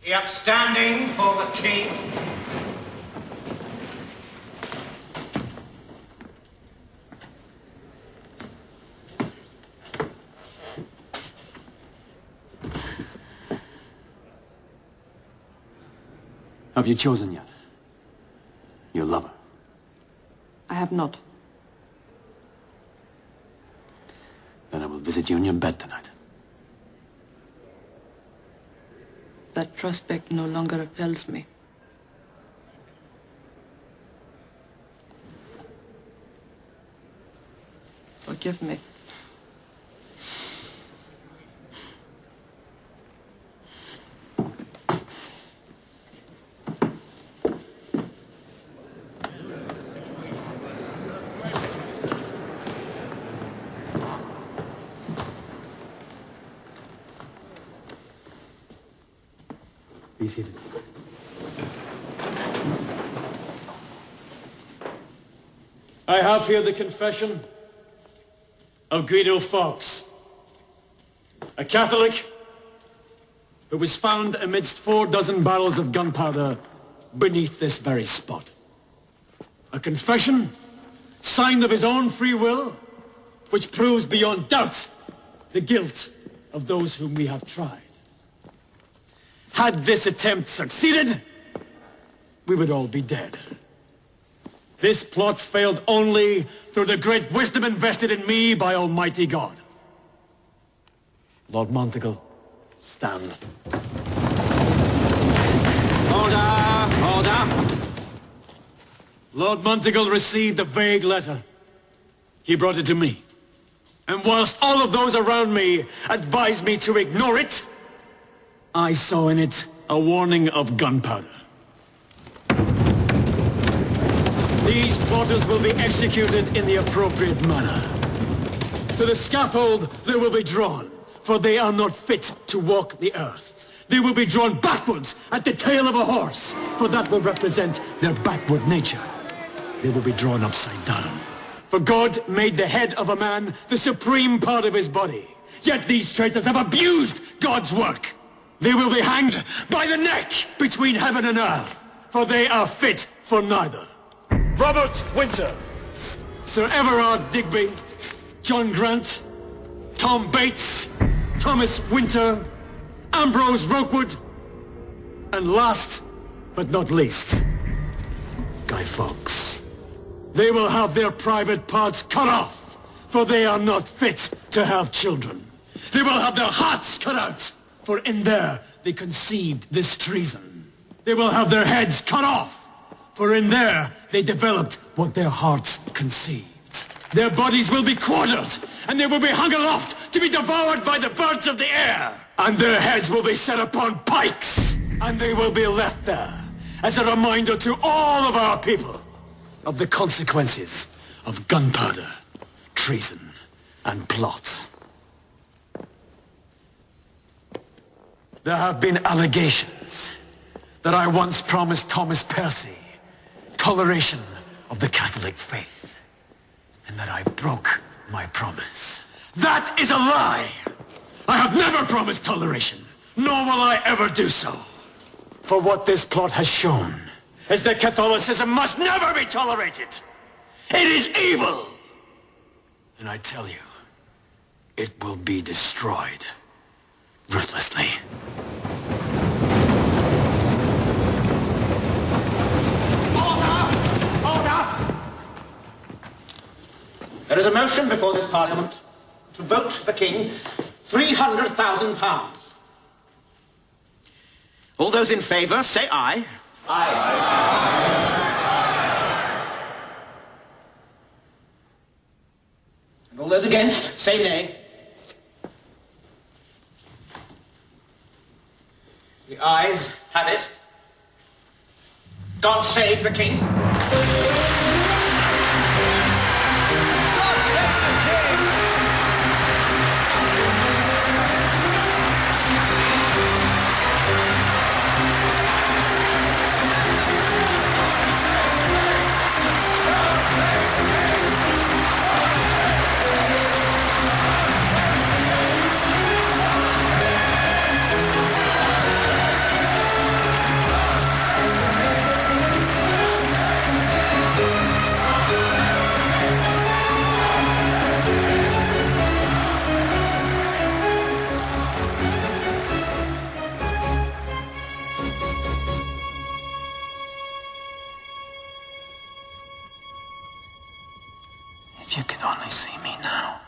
The upstanding for the king. Have you chosen yet? Your lover? I have not. Then I will visit you in your bed tonight. That prospect no longer repels me. Forgive me. Be seated. I have here the confession of Guido Fawkes, a Catholic who was found amidst 4 dozen barrels of gunpowder beneath this very spot. A confession signed of his own free will, which proves beyond doubt the guilt of those whom we have tried. Had this attempt succeeded, we would all be dead. This plot failed only through the great wisdom invested in me by Almighty God. Lord Monteagle, stand. Order! Order! Lord Monteagle received a vague letter. He brought it to me. And whilst all of those around me advised me to ignore it, I saw in it a warning of gunpowder. These plotters will be executed in the appropriate manner. To the scaffold they will be drawn, for they are not fit to walk the earth. They will be drawn backwards at the tail of a horse, for that will represent their backward nature. They will be drawn upside down. For God made the head of a man the supreme part of his body. Yet these traitors have abused God's work. They will be hanged by the neck between heaven and earth, for they are fit for neither. Robert Winter, Sir Everard Digby, John Grant, Tom Bates, Thomas Winter, Ambrose Rokewood, and last but not least, Guy Fawkes. They will have their private parts cut off, for they are not fit to have children. They will have their hearts cut out, for in there they conceived this treason. They will have their heads cut off, for in there they developed what their hearts conceived. Their bodies will be quartered, and they will be hung aloft to be devoured by the birds of the air. And their heads will be set upon pikes, and they will be left there as a reminder to all of our people of the consequences of gunpowder, treason, and plot. There have been allegations that I once promised Thomas Percy toleration of the Catholic faith, and that I broke my promise. That is a lie! I have never promised toleration, nor will I ever do so. For what this plot has shown is that Catholicism must never be tolerated. It is evil! And I tell you, it will be destroyed ruthlessly. There is a motion before this Parliament to vote the King £300,000. All those in favour, say aye. Aye. And all those against, say nay. The ayes have it. God save the King. If you could only see me now.